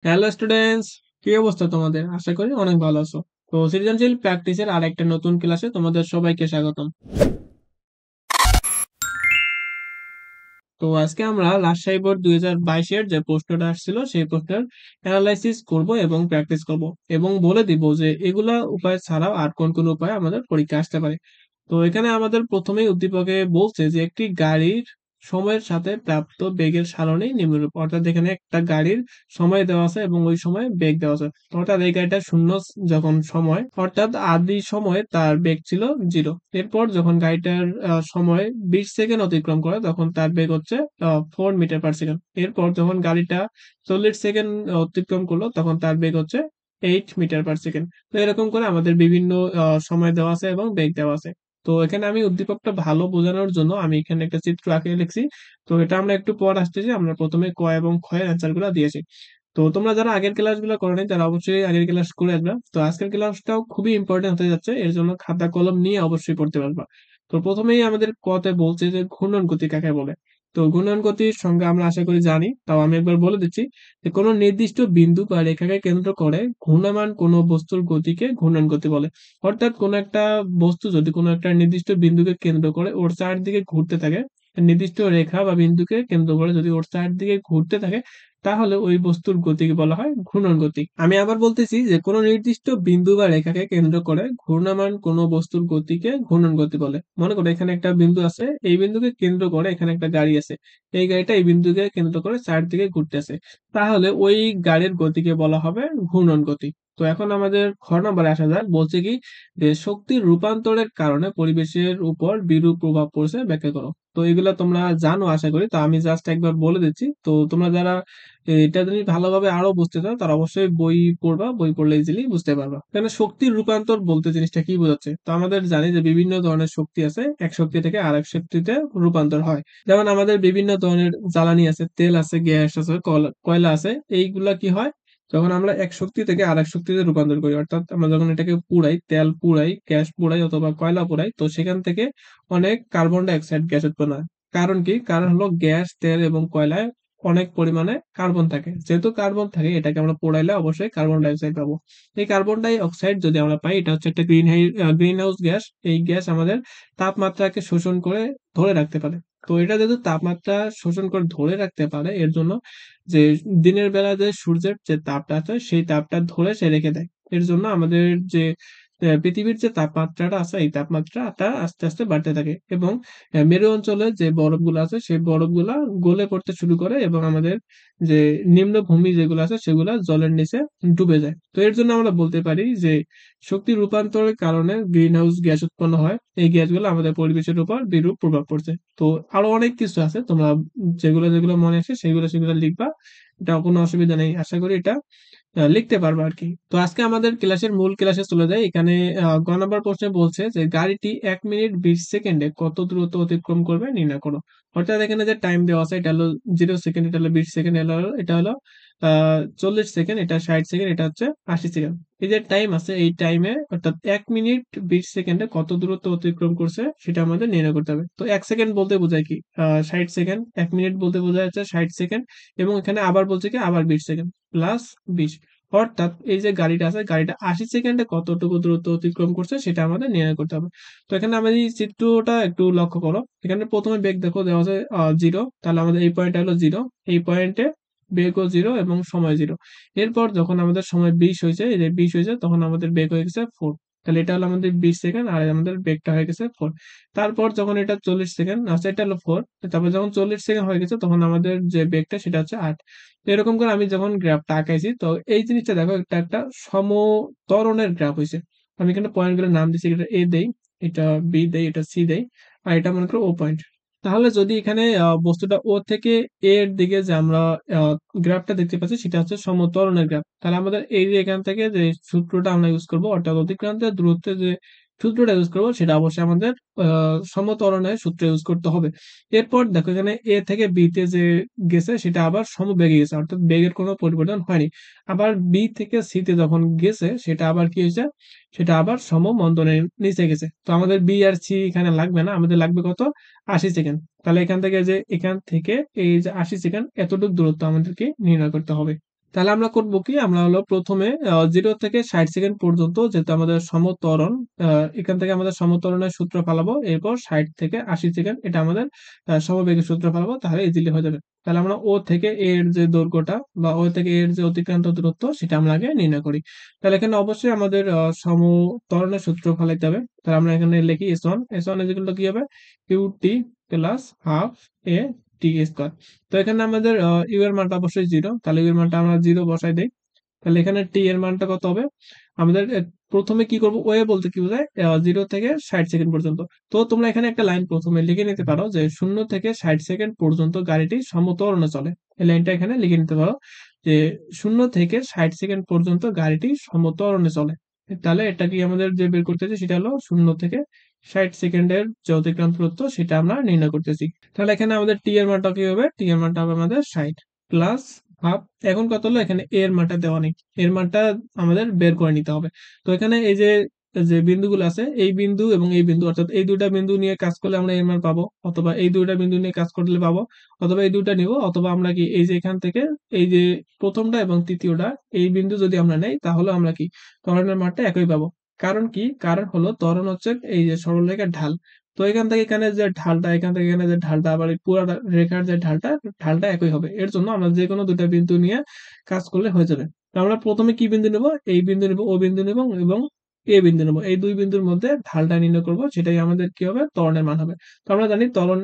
Hello students, কি অবস্থা তোমাদের? আশা করি অনেক ভালো আছো। তো সৃজনশীল প্র্যাকটিসের আরেকটা নতুন ক্লাসে তোমাদের সবাইকে স্বাগতম। তো আজকে আমরা রাজশাহী বোর্ড 2022-এর যে প্রশ্নটা আসছিল সেই প্রশ্নের অ্যানালাইসিস করব এবং প্র্যাকটিস করব এবং বলে দিব যে এগুলা উপায় ছাড়াও আর কোন কোন উপায় আমাদের পরীক্ষা আসতে পারে। তো এখানে আমাদের প্রথমেই উদ্দীপকে বলছে যে একটি গাড়ির সময়ের সাথে প্রাপ্ত বেগের সারণী নিম্নরূপ। অর্থাৎ এখানে একটা গাড়ির সময় দেওয়া আছে এবং ওই সময় বেগ দেওয়া আছে। অর্থাৎ এই গাড়িটা শূন্য যখন সময়, অর্থাৎ আদি সময়ে তার বেগ ছিল 0। এরপর যখন গাড়িটার সময় 20 সেকেন্ড অতিক্রম করে তখন তার বেগ হচ্ছে 4 মিটার পার সেকেন্ড। এরপর যখন গাড়িটা 40 সেকেন্ড অতিক্রম করলো তখন তার বেগ হচ্ছে 8 মিটার পার সেকেন্ড। তো এরকম করে আমাদের বিভিন্ন সময় দেওয়া আছে এবং বেগ দেওয়া আছে। তো এখানে আমি উদ্দীপকটা ভালো বোঝানোর জন্য আমি এখানে একটা চিত্র আঁকিয়ে লিখছি। তো এটা আমরা একটু পর আসতেছি, আমরা প্রথমে ক এবং খ এর অ্যান্সার গুলো দিয়েছি। তো তোমরা যারা আগের ক্লাসগুলো করো নাই তারা অবশ্যই আগের ক্লাস করে আসবে। তো আজকের ক্লাসটাও খুবই ইম্পর্টেন্ট হতে যাচ্ছে, এর জন্য খাতা কলম নিয়ে অবশ্যই পড়তে পারবা। তো প্রথমেই আমাদের কতে বলছে যে ঘূর্ণন গতি কাকে বলে। তো ঘূর্ণন গতির সংজ্ঞা আমরা আশা করি জানি, তাও আমি একবার বলে দিচ্ছি যে কোনো নির্দিষ্ট বিন্দু বা রেখাকে কেন্দ্র করে ঘূর্ণায়মান কোনো বস্তুর গতিকে ঘূর্ণন গতি বলে। অর্থাৎ কোনো একটা বস্তু যদি কোনো একটা নির্দিষ্ট বিন্দুকে কেন্দ্র করে ওর চারদিকে ঘুরতে থাকে, নির্দিষ্ট রেখা বা বিন্দুকে কেন্দ্র করে যদি ওর চারদিকে ঘুরতে থাকে, তাহলে ওই বস্তুর গতিকে বলা হয় ঘূর্ণন গতি। আমি আবার বলতেছি যে কোনো নির্দিষ্ট বিন্দু বা রেখাকে কেন্দ্র করে ঘূর্ণায়মান কোনো বস্তুর গতিকে ঘূর্ণন গতি বলে। মনে করো এখানে একটা বিন্দু আছে, এই বিন্দুকে কেন্দ্র করে এখানে একটা গাড়ি আছে, এই গাড়িটা এই বিন্দুকে কেন্দ্র করে চারদিকে ঘুরতেছে, তাহলে ওই গাড়ির গতিকে বলা হবে ঘূর্ণন গতি। তো এখন আমাদের খ নম্বরে আসা যাক, বলছে কি যে শক্তির রূপান্তরের কারণে পরিবেশের উপর বিরূপ প্রভাব পড়ছে, ব্যাখ্যা করো। তো এগুলা তোমরা জানো আশা করি, তো আমি জাস্ট একবার বলে দিচ্ছি। তো তোমরা যারা এটা যদি ভালোভাবে আরো বুঝতে চাও তারা অবশ্যই বই পড়বা, বই পড়লে ইজিলি বুঝতে পারবা। এখানে শক্তির রূপান্তর বলতে জিনিসটা কি বোঝাচ্ছে, তো আমাদের জানি যে বিভিন্ন ধরনের শক্তি আছে, এক শক্তি থেকে আরেক শক্তিতে রূপান্তর হয়। যেমন আমাদের বিভিন্ন ধরনের জ্বালানি আছে, তেল আছে, গ্যাস আছে, কয়লা আছে। এইগুলা কি হয় যখন আমরা এক শক্তি থেকে আরেক শক্তিতে রূপান্তর করি, অর্থাৎ আমরা যখন এটাকে পুড়াই, তেল পুড়াই, গ্যাস পুড়াই অথবা কয়লা পুড়াই, তো সেখান থেকে অনেক কার্বন ডাই অক্সাইড গ্যাস উৎপন্ন হয়। কারণ কি? কারণ হলো গ্যাস, তেল এবং কয়লায় অনেক পরিমাণে কার্বন থাকে। যেহেতু কার্বন থাকে, এটাকে আমরা পোড়াইলে অবশ্যই কার্বন ডাই অক্সাইড পাবো। এই কার্বন ডাই অক্সাইড যদি আমরা পাই, এটা হচ্ছে একটা গ্রিন হাউস গ্যাস। এই গ্যাস আমাদের তাপমাত্রাকে শোষণ করে ধরে রাখতে পারে। তো এটা যেহেতু তাপমাত্রা শোষণ করে ধরে রাখতে পারে, এর জন্য যে দিনের বেলা যে সূর্যের যে তাপটা আছে সেই তাপটা ধরে সে রেখে দেয়। এর জন্য আমাদের যে পৃথিবীর যে তাপমাত্রাটা আছে এই তাপমাত্রাটা আস্তে আস্তে বাড়তে থাকে এবং মেরু অঞ্চলে যে বরফগুলো আছে সেই বরফগুলা গলে পড়তে শুরু করে এবং আমাদের যে নিম্নভূমি যেগুলো আছে সেগুলা জলের নিচে ডুবে যায়। তো এর জন্য আমরা বলতে পারি যে শক্তি রূপান্তরের কারণে গ্রিন হাউস গ্যাস উৎপন্ন হয়। এই গ্যাসগুলো আমাদের পরিবেশের উপর বিরূপ প্রভাব পড়ছে। তো আরো অনেক কিছু আছে, তোমরা যেগুলো যেগুলো মনে আসে সেগুলো সেগুলো লিখবা, এটা কোনো অসুবিধা নেই। আশা করি এটা লিখতে পারবো আর কি। তো আজকে আমাদের ক্লাসের মূল ক্লাসে চলে যাই। এখানে গ নাম্বার প্রশ্নে বলছে যে গাড়িটি 1 মিনিট 20 সেকেন্ডে কত দ্রুত অতিক্রম করবে নির্ণয় করো। অর্থাৎ এখানে যে টাইম দেওয়া আছে এটা হলো 0 সেকেন্ড, এটা হলো 20 সেকেন্ড, এটা হলো 40 সেকেন্ড, এটা 60 সেকেন্ড, এটা হচ্ছে 80 সেকেন্ড। এই যে টাইম আছে এই টাইমে অর্থাৎ 1 মিনিট 20 সেকেন্ডে কত দূরত্ব অতিক্রম করছে সেটা আমাদের নির্ণয় করতে হবে। তো 1 সেকেন্ড বলতে বোঝায় কি? 60 সেকেন্ড। 1 মিনিট বলতে বোঝা যাচ্ছে 60 সেকেন্ড এবং এখানে আবার বলছে কি আবার 20 সেকেন্ড প্লাস 20। অর্থাৎ এই যে গাড়িটা আছে গাড়িটা 80 সেকেন্ডে কতটুকু দূরত্ব অতিক্রম করছে সেটা আমাদের নির্ণয় করতে হবে। তো এখানে আমাদের এই চিত্রটা একটু লক্ষ্য করো। এখানে প্রথমে বেগ দেখো দেওয়া আছে 0, তাহলে আমাদের এই পয়েন্টটা হলো 0। এই পয়েন্টে বেগও 0 এবং সময় 0। এরপর যখন আমাদের সময় 20 হয়েছে, এই যে 20 হয়েছে, তখন আমাদের বেগ হয়ে গেছে 4। তাহলে এটা হলো আমাদের 20 সেকেন্ড আর আমাদের বেগটা হয়ে গেছে 4। তারপর যখন এটা 40 সেকেন্ড আছে, এটা হলো 4। তারপর যখন 40 সেকেন্ড হয়ে গেছে তখন আমাদের যে বেগটা সেটা হচ্ছে 8। তো এরকম করে আমি যখন গ্রাফটা আঁকাইছি, তো এই জিনিসটা দেখো এটা একটা সমত্বরণের গ্রাফ হয়েছে। আমি এখানে পয়েন্ট গুলোর নাম দিচ্ছি, এটা এ দেই, এটা বি দেই, এটা সি দেই, আর এটা মনে করো ও পয়েন্ট। তাহলে যদি এখানে বস্তুটা ও থেকে এ এর দিকে যে আমরা গ্রাফটা দেখতে পাচ্ছি সেটা হচ্ছে সমত্বরণের গ্রাফ, তাহলে আমাদের এই যে এখান থেকে যে সূত্রটা আমরা ইউজ করবো, অর্থাৎ অতিক্রান্তের দূরত্বে যে সূত্রটা ইউজ করবো সেটা অবশ্যই আমাদের সমত্বরণের সূত্র ইউজ করতে হবে। এরপর দেখো এখানে এ থেকে বি তে যে গেছে সেটা আবার সমবেগে গেছে, অর্থাৎ বেগের কোনো পরিবর্তন হয়নি। আবার বি থেকে সি তে যখন গেছে সেটা আবার কি হয়েছে, সেটা আবার সমমন্দনের নিচে গেছে। তো আমাদের বি আর সি এখানে লাগবে না, আমাদের লাগবে কত? 80 সেকেন্ড। তাহলে এখান থেকে এই যে 80 সেকেন্ড এতটুকু দূরত্ব আমাদেরকে নির্ণয় করতে হবে। তাহলে আমরা করব কি, আমরা হলো প্রথমে 0 থেকে 60 সেকেন্ড পর্যন্ত যেহেতু আমাদের সমত্বরণ, এখান থেকে আমাদের সমত্বরণের সূত্র ফেলাবো, এরপর 60 থেকে 80 সেকেন্ড এটা আমাদের সমবেগের সূত্র ফেলাবো, তাহলে ইজিলি হয়ে যাবে। তাহলে আমরা ও থেকে এ এর যে দৈর্ঘ্যটা বা ও থেকে এর যে অতিক্রান্ত দূরত্ব সেটা আমরা আগে নির্ণয় করি। তাহলে এখানে অবশ্যই আমাদের সমত্বরণের সূত্র ফেলাইতে হবে। তাহলে আমরা এখানে লিখি S1 ইজ ইকুয়াল টু কি হবে, QT প্লাস হাফ এ টি স্কয়ার। তো এখানে আমাদের ইউ এর মানটা অবশ্যই 0, তাহলে ইউ এর মানটা আমরা 0 বসাই দেই। তাহলে এখানে টি এর মানটা কত হবে, আমাদের প্রথমে কি করব, ওয়ে বলতে কি বোঝায়, 0 থেকে 60 সেকেন্ড পর্যন্ত। তো তোমরা এখানে একটা লাইন প্রথমে লিখে নিতে পারো যে 0 থেকে 60 সেকেন্ড পর্যন্ত গাড়িটি সমত্বরণে চলে। এই লাইনটা এখানে লিখে নিতে পারো যে 0 থেকে 60 সেকেন্ড পর্যন্ত গাড়িটি সমত্বরণে চলে। তাহলে এটা কি আমাদের যে বের করতেছি সেটা হলো 0 থেকে 60 সেকেন্ডের যে অতিক্রান্ত দূরত্ব সেটা আমরা নির্ণয় করতেছি। তাহলে এখানে আমাদের টি এর মানটা কি হবে, টি এর মানটা হবে আমাদের 60 প্লাস হাফ। এখন কত হলো, এখানে এ এর মানটা দেওয়া নেই, এর মানটা আমাদের বের করে নিতে হবে। তো এখানে এই যে যে বিন্দুগুলো আছে, এই বিন্দু এবং এই বিন্দু, অর্থাৎ এই দুইটা বিন্দু নিয়ে কাজ করলে আমরা এর মান পাবো, অথবা এই দুইটা বিন্দু নিয়ে কাজ করলে পাবো, অথবা এই দুইটা নিব, অথবা আমরা কি এই যে এখান থেকে এই যে প্রথমটা এবং তৃতীয়টা এই বিন্দু যদি আমরা নেই তাহলে আমরা কি ত্বরণের মানটা একই পাবো। কারণ কি, কারণ হলো ত্বরণ হচ্ছে এই যে সরলরেখার ঢাল। তো এখান থেকে এখানে যে ঢালটা, এখান থেকে এখানে যে ঢালটা, আবার এই পুরো রেখার যে ঢালটা, ঢালটা একই হবে। এর জন্য আমরা যে কোনো দুটা বিন্দু নিয়ে কাজ করলে হয়ে যাবে। তো আমরা প্রথমে কি বিন্দু নেব, এই বিন্দু নেব, ও বিন্দু নেব এবং এ বিন্দু নেব, এই দুই বিন্দুর মধ্যে ঢালটা নির্ণয় করব, সেটাই আমাদের কি হবে, ত্বরণের মান হবে। তো আমরা জানি ত্বরণ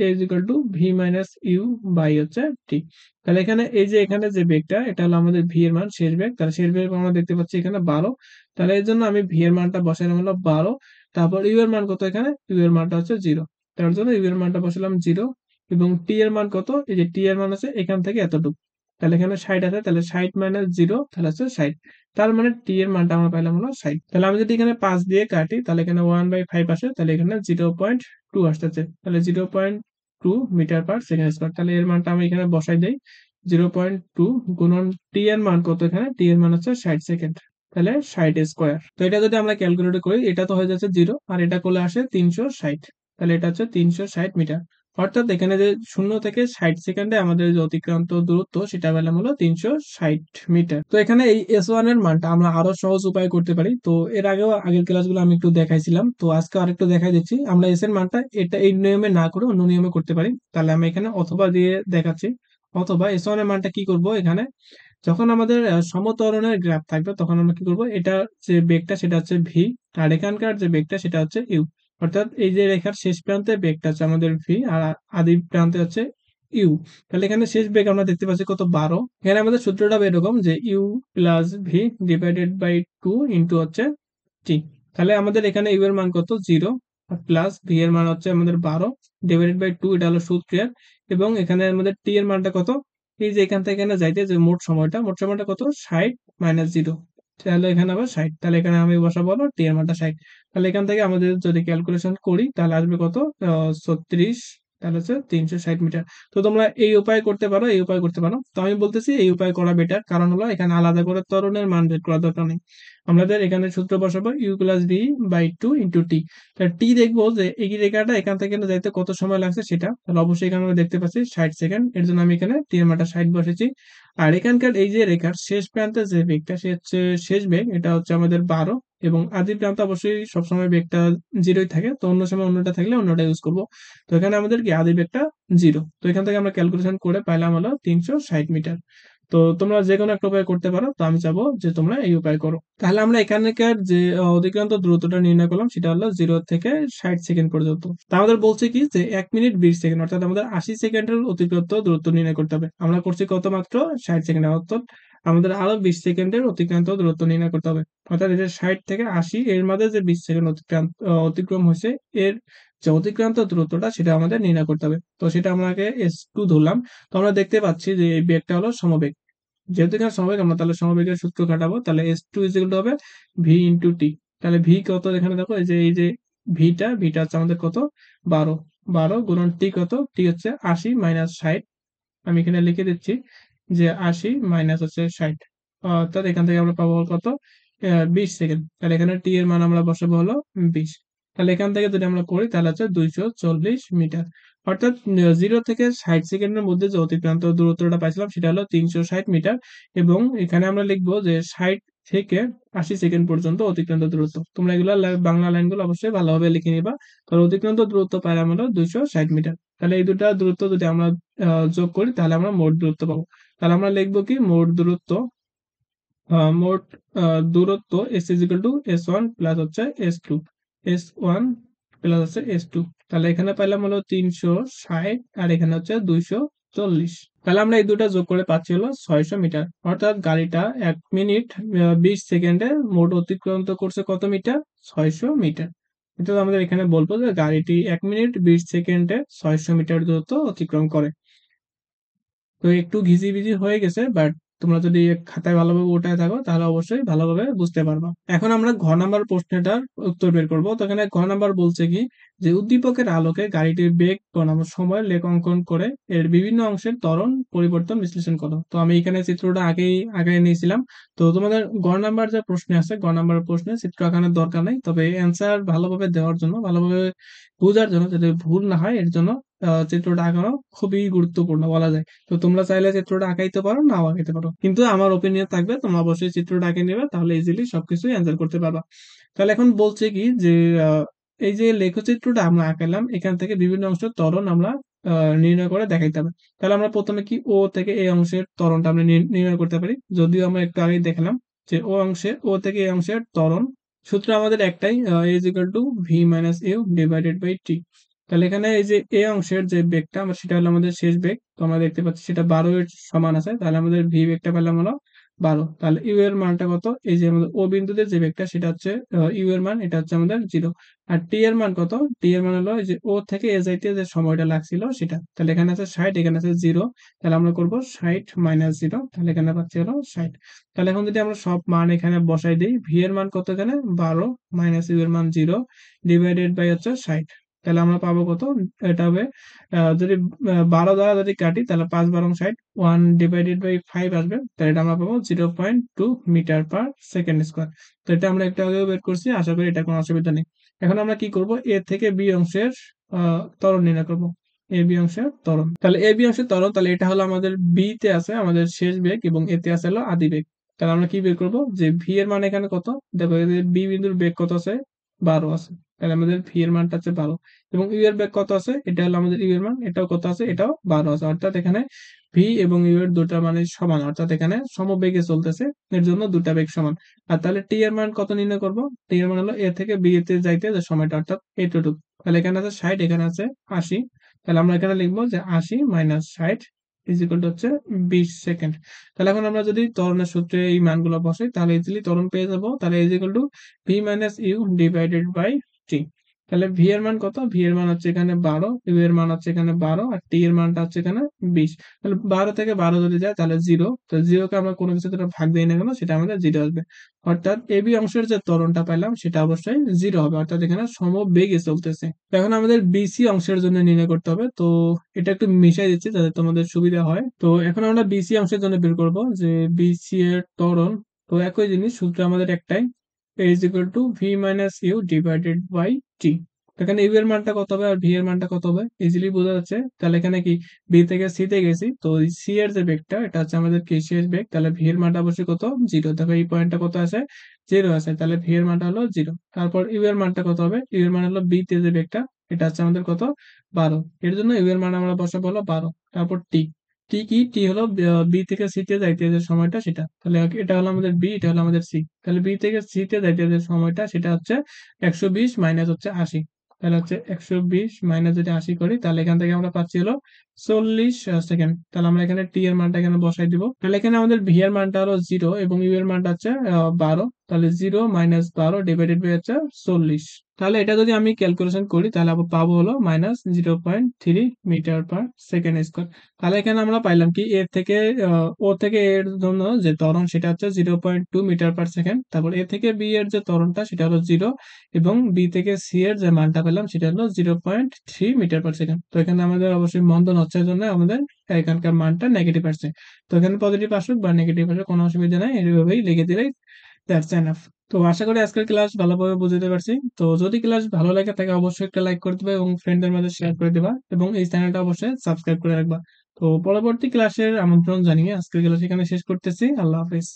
a is equal to v minus u by হচ্ছে টি। তাহলে এখানে এই যে এখানে যে বেগটা, এটা হলো আমাদের ভি এর মান, শেষ বেগ। তাহলে শেষ বেগ আমরা দেখতে পাচ্ছি এখানে 12। তাহলে এর জন্য আমি ভি এর মানটা বসাইলাম হলো 12। তারপর ইউ এর মান কত, এখানে ইউ এর মানটা হচ্ছে 0, তার জন্য ইউ এর মানটা বসালাম 0। এবং টি এর মান কত, এই যে টি এর মান আছে এখান থেকে এতটুকু, তাহলে এখানে 60 আছে, তাহলে 60 মাইনাস 0 তাহলে হচ্ছে 60। তার মানে টি এর মানটা আমরা পাইলাম হলো 60। তাহলে আমি যদি এখানে 5 দিয়ে কাটি তাহলে এখানে 1/5 আসে, তাহলে এখানে 0.2 আসতেছে, তাহলে 0.2 মিটার পার সেকেন্ড স্কয়ার। তাহলে এর মানটা আমি এখানে বসাই দেই, 0.2 গুণন টি এর মান কত, এখানে টি এর মান হচ্ছে 60 সেকেন্ড, তাহলে 60 স্কোয়ার। তো এটা যদি আমরা ক্যালকুলেট করি এটা তো হয়ে যাচ্ছে 0, আর এটা করলে আসে 360, তাহলে এটা হচ্ছে 360 মিটার। অর্থাৎ এখানে যে 0 থেকে 60 সেকেন্ডে আমাদের যে অতিক্রান্ত দূরত্ব সেটা পেলাম হলো 360 মিটার। তো এখানে এই S1 এর মানটা আমরা আরো সহজ উপায়ে করতে পারি। তো এর আগেও আগের ক্লাসগুলো আমি একটু দেখাইছিলাম, তো আজকে আরেকটু দেখাই দিচ্ছি। আমরা এস এর মানটা এটা এই নিয়মে না করে অন্য নিয়মে করতে পারি। তাহলে আমি এখানে অথবা দিয়ে দেখাচ্ছি। অথবা S1 এর মানটা কি করব, এখানে যখন আমাদের সমত্বরণের গ্রাফ থাকবে তখন আমরা কি করব, এটা যে বেগটা সেটা হচ্ছে ভি, আর এখানকার যে বেগটা সেটা হচ্ছে ইউ। অর্থাৎ এই যে রেখার শেষ প্রান্তে বেগটা হচ্ছে আমাদের ভি, আর আদি প্রান্তে হচ্ছে ইউ। তাহলে এখানে শেষ বেগ আমরা দেখতে পাচ্ছি কত, 12। এখানে আমাদের সূত্রটা এরকম যে u plus v divided by 2 into হচ্ছে টি। তাহলে আমাদের এখানে ইউ এর মান কত, 0, প্লাস ভি এর মান হচ্ছে আমাদের 12 ডিভাইডেড বাই 2, এটা হলো সূত্রের। এবং এখানে আমাদের টি এর মানটা কত, এই যে এখান থেকে এখানে যাইতে যে মোট সময়টা কত, 60 মাইনাস 0, তাহলে এখানে আবার 60। তাহলে এখানে আমি বসাবো হলো টি এর মানটা 60। তাহলে এখান থেকে আমাদের যদি ক্যালকুলেশন করি তাহলে আসবে কত, 36, তাহলে হচ্ছে 360 মিটার। তো তোমরা এই উপায় করতে পারো, এই উপায় করতে পারো। তো আমি বলতেছি এই উপায় করা বেটার, কারণ হলো এখানে আলাদা করে ত্বরণের মান বের করার দরকার নেই। আমাদের এখানে সূত্র বসাবো u plus v by 2 into t. T দেখবো যে এই রেখাটা এখান থেকে যাইতে কত সময় লাগছে সেটা, তাহলে অবশ্যই এখানে আমরা দেখতে পাচ্ছি 60 সেকেন্ড, এর জন্য আমি এখানে টি এর মানটা 60 বসেছি। আর এখানকার এই যে রেখার শেষ প্রান্তে যে বেগটা সে হচ্ছে শেষ বেগ, এটা হচ্ছে আমাদের 12। এবং আদি প্রান্তে অবশ্যই সবসময় বেগটা 0ই থাকে, তো অন্য সময় অন্যটা থাকলে অন্যটা ইউজ করবো। তো এখানে আমাদের কি আদি বেগটা 0, তো এখান থেকে আমরা ক্যালকুলেশন করে পাইলাম হলো 360 মিটার। তো তোমরা যে কোনো একটা উপায় করতে পারো, তো আমি চাবো যে তোমরা এই উপায় করো। তাহলে আমরা এখানকার যে অতিক্রান্ত দূরত্বটা নির্ণয় করলাম সেটা হলো 0 থেকে 60 সেকেন্ড পর্যন্ত। তা আমাদের বলছে কি যে 1 মিনিট 20 সেকেন্ড, অর্থাৎ আমাদের 80 সেকেন্ডের অতিক্রান্ত দূরত্ব নির্ণয় করতে হবে। আমরা করছি কত, মাত্র 60 সেকেন্ড, অর্থাৎ আমাদের আরো 20 সেকেন্ডের অতিক্রান্ত দূরত্ব নির্ণয় করতে হবে। অর্থাৎ এই যে 60 থেকে 80 এর মাঝে যে 20 সেকেন্ড অতিক্রম হয়েছে, এর যে অতিক্রান্ত দূরত্বটা সেটা আমাদের নির্ণয় করতে হবে। তো সেটা আমাকে S2 ধরলাম। তো আমরা দেখতে পাচ্ছি যে এই বেগটা হলো সমবেগ। যেহেতু এখানে সমবেগ, আমরা তাহলে সমবেগের সূত্র খাটাবো। তাহলে S2 ইকুয়াল টু হবে ভি ইন্টু টি। তাহলে ভি কত, এখানে দেখো এই যে ভিটা হচ্ছে আমাদের কত, 12। 12 গুণন টি কত, টি হচ্ছে 80 মাইনাস 60। আমি এখানে লিখে দিচ্ছি যে 80 মাইনাস হচ্ছে 60, অর্থাৎ এখান থেকে আমরা পাবো কত, 20 সেকেন্ড। তাহলে এখানে টি এর মান আমরা বসাবো হলো 20। তাহলে এখান থেকে যদি আমরা করি তাহলে হচ্ছে 240 মিটার। অর্থাৎ 0 থেকে 60 সেকেন্ডের মধ্যে যে অতিক্রান্ত দূরত্বটা পাইছিলাম সেটা হলো 360 মিটার, এবং এখানে আমরা লিখবো যে 60 থেকে 80 সেকেন্ড পর্যন্ত অতিক্রান্ত দূরত্ব। তোমরা এগুলা বাংলা লাইনগুলো অবশ্যই ভালোভাবে লিখে নিবা। তাহলে অতিক্রান্ত দূরত্ব পাইলাম হলো 260 মিটার। তাহলে এই দুটা দূরত্ব যদি আমরা যোগ করি তাহলে আমরা মোট দূরত্ব পাবো। তাহলে আমরা লিখবো কি মোট দূরত্ব, মোট দূরত্ব s is equal two s1 plus হচ্ছে s2, s1 প্লাস হচ্ছে s2। তাহলে এখানে পাইলাম হলো 360 আর এখানে হচ্ছে 240। তাহলে আমরা এই দুটা যোগ করে পাচ্ছি হলো 600 মিটার। অর্থাৎ গাড়িটা 1 মিনিট 20 সেকেন্ডে মোট অতিক্রান্ত করছে কত মিটার? 600 মিটার। এটা আমাদের এখানে বলবো যে গাড়িটি 1 মিনিট 20 সেকেন্ডে 600 মিটার দূরত্ব অতিক্রম করে। তো একটু ঘিজিবিজি হয়ে গেছে, বাট তোমরা যদি খাতায় ভালোভাবে উঠায় থাকো তাহলে অবশ্যই ভালোভাবে বুঝতে পারবা। এখন আমরা ঘ নাম্বার প্রশ্নটার উত্তর বের করবো। তো এখানে ঘ নাম্বার বলছে কি যে উদ্দীপকের আলোকে গাড়িটির বেগ বনাম সময় লেখ অঙ্কন করে এর বিভিন্ন অংশের ত্বরণ পরিবর্তন বিশ্লেষণ করো। তো আমি এখানে চিত্রটা আগেই আগে নিয়েছিলাম। তো তোমাদের গ নাম্বার যে প্রশ্ন আছে, গ নাম্বার প্রশ্নে চিত্র আঁকানোর দরকার নেই, তবে অ্যান্সার ভালোভাবে দেওয়ার জন্য, ভালোভাবে বোঝার জন্য, যাতে ভুল না হয় এর জন্য চিত্রটা আঁকানো খুবই গুরুত্বপূর্ণ বলা যায়। তো তোমরা চাইলে চিত্রটা আঁকাইতে পারো, নাও আঁকাইতে পারো, কিন্তু আমার ওপিনিয়ন থাকবে তোমরা অবশ্যই চিত্রটা আঁকে নেবে, তাহলে ইজিলি সবকিছুই অ্যান্সার করতে পারবা। তাহলে এখন বলছে কি যে এই যে লেখচিত্রটা আমরা আঁকালাম, এখান থেকে বিভিন্ন অংশের ত্বরণ আমরা নির্ণয় করে দেখাইতে হবে। তাহলে আমরা প্রথমে কি ও থেকে এই অংশের ত্বরণটা আমরা নির্ণয় করতে পারি। যদিও আমরা একটু আগে দেখলাম যে ও থেকে এই অংশের ত্বরণ সূত্র আমাদের একটাই, is equal to v minus u divided by t. তাহলে এখানে এই যে এ অংশের যে বেগটা আমরা, সেটা হলো আমাদের শেষ বেগ। তো আমরা দেখতে পাচ্ছি সেটা 12 এর সমান আছে। তাহলে আমাদের ভি বেগটা পেলাম হলো 12। তাহলে ইউ এর মানটা কত? এই যে আমাদের ও বিন্দুতে যে বেগটা সেটা হচ্ছে ইউ এর মান, এটা হচ্ছে আমাদের 0। আর টি এর মান কত? টি এর মান হলো এই যে ও থেকে এ যাইতে যে সময়টা লাগছিল সেটা। তাহলে এখানে আছে 60, এখানে আছে 0। তাহলে আমরা করব 60 মাইনাস 0। তাহলে এখানে পাচ্ছি হলো 60। তাহলে এখন যদি আমরা সব মান এখানে বসাই দিই, ভি এর মান কত এখানে? 12 মাইনাস ইউ এর মান 0 ডিভাইডেড বাই হচ্ছে 60। তাহলে আমরা পাবো কত? এটা হবে যদি 12 দ্বারা যদি কাটি তাহলে 5 12 60, 1/5 আসবে। তাহলে এটা আমরা পাবো 0.2 মিটার পার সেকেন্ড স্কোয়ার। তো এটা আমরা একটু আগেও বের করছি, আশা করি এটা কোনো অসুবিধা নেই। এখন আমরা কি করব, এ থেকে বি অংশের ত্বরণ নির্ণয় করব। এ বি অংশের ত্বরণ, তাহলে এ বি অংশের ত্বরণ, তাহলে এটা হলো আমাদের বি তে আছে আমাদের শেষ বেগ এবং এতে আছে হলো আদি বেগ। তাহলে আমরা কি বের করব যে ভি এর মান এখানে কত? দেখো বি বিন্দুর বেগ কত আছে? 12 আছে। তাহলে আমাদের ভি এর মানটা হচ্ছে 12, এবং ইউ এর বেগ কত আছে? এটা হলো আমাদের ইউ এর মান, এটাও কত আছে? এটাও 12 আছে। অর্থাৎ এখানে ভি এবং ইউ এর দুটা মানে সমান, অর্থাৎ এখানে সমবেগে চলতেছে, এর জন্য দুটা বেগ সমান। আর তাহলে টি এর মান কত নির্ণয় করব? টি এর মান হলো এ থেকে বি তে যাইতে যে সময়টা, অর্থাৎ এইটুকু। তাহলে এখানে আছে 60, এখানে আছে 80। তাহলে আমরা এখানে লিখবো যে 80 মাইনাস 60 ইজ ইকুয়াল টু হচ্ছে 20 সেকেন্ড। তাহলে এখন আমরা যদি ত্বরণের সূত্রে এই মানগুলো বসাই তাহলে ইজিলি ত্বরণ পেয়ে যাবো। তাহলে is equal to v minus u divided by t. তাহলে ভি এর মান কত? ভি এর মান হচ্ছে এখানে 12, ইউ এর মান হচ্ছে এখানে 12, আর টি এর মানটা হচ্ছে এখানে 20। তাহলে 12 থেকে 12 যদি যায় তাহলে 0। তো 0 কে আমরা কোনো কিছু দ্বারা ভাগ দিই না কেন, সেটা আমাদের 0 আসবে। অর্থাৎ এবি অংশের যে ত্বরণটা পাইলাম সেটা অবশ্যই 0 হবে, অর্থাৎ এখানে সমবেগে চলতেছে। তো এখন আমাদের বিসি অংশের জন্য নির্ণয় করতে হবে। তো এটা একটু মিশাই দিচ্ছি যাতে তোমাদের সুবিধা হয়। তো এখন আমরা বিসি অংশের জন্য বের করব যে বিসি এর ত্বরণ। তো একই জিনিস, সূত্র আমাদের একটাই, a is equal to v minus u divided by t। এখানে ইউ এর মানটা কত হবে আর ভি এর মানটা কত হবে ইজিলি বোঝা যাচ্ছে। তাহলে এখানে কি বি থেকে সি তে গেছি, তো সি এর যে বেগটা এটা হচ্ছে আমাদের কি শেষ বেগ। তাহলে ভি এর মানটা অবশ্যই কত? 0। দেখো এই পয়েন্টটা কত আছে? 0 আছে। তাহলে ভি এর মানটা হলো 0। তারপর ইউ এর মানটা কত হবে? ইউ এর মান হলো বি তে যে বেগটা, এটা হচ্ছে আমাদের কত? 12। এর জন্য ইউ এর মান আমরা বসাবো হলো 12। তারপর টি, টি কি? টি হলো বি থেকে সি তে যাইতে যে সময়টা সেটা। তাহলে এটা হলো আমাদের বি, এটা হলো আমাদের সি। তাহলে বি থেকে সি তে যাইতে যে সময়টা সেটা হচ্ছে 120 মাইনাস হচ্ছে 80। তাহলে হচ্ছে 120 মাইনাস যদি 80 করি তাহলে এখান থেকে আমরা পাচ্ছি হলো 40 সেকেন্ড। তাহলে আমরা এখানে টি এর মানটা এখানে বসাই দিব। তাহলে এখানে আমাদের ভি এর মানটা হলো 0 এবং ইউ এর মানটা হচ্ছে 12। তাহলে 0 মাইনাস 12 ডিভাইডেড বাই হচ্ছে 40। তাহলে এটা যদি আমি ক্যালকুলেশন করি তাহলে আবার পাবো হলো -0.3 মিটার পার সেকেন্ড স্কোয়ার। তাহলে এখানে আমরা পাইলাম কি এর থেকে ও থেকে এর জন্য যে ত্বরণ সেটা হচ্ছে 0.2 মিটার পার সেকেন্ড। তারপর এ থেকে বি এর যে ত্বরণটা সেটা হলো 0, এবং বি থেকে সি এর যে মানটা পেলাম সেটা হলো 0.3 মিটার পার সেকেন্ড। তো এখানে আমাদের অবশ্যই মন্দন হচ্ছে, জন্য আমাদের এখানকার মানটা নেগেটিভ আসছে। তো এখানে পজিটিভ আসুক বা নেগেটিভ আসুক কোনো অসুবিধা নাই, এইভাবেই লিখে দিলেই দ্যাটস এনাফ। তো আশা করি আজকের ক্লাস ভালোভাবে বুঝাতে পারছি। তো যদি ক্লাস ভালো লাগে থাকে অবশ্যই একটা লাইক করে দিবা এবং ফ্রেন্ডদের মাঝে শেয়ার করে দিবা এবং এই চ্যানেলটা অবশ্যই সাবস্ক্রাইব করে রাখবা। তো পরবর্তী ক্লাসের আমন্ত্রণ জানিয়ে আজকের ক্লাস এখানে শেষ করতেছি। আল্লাহ হাফেজ।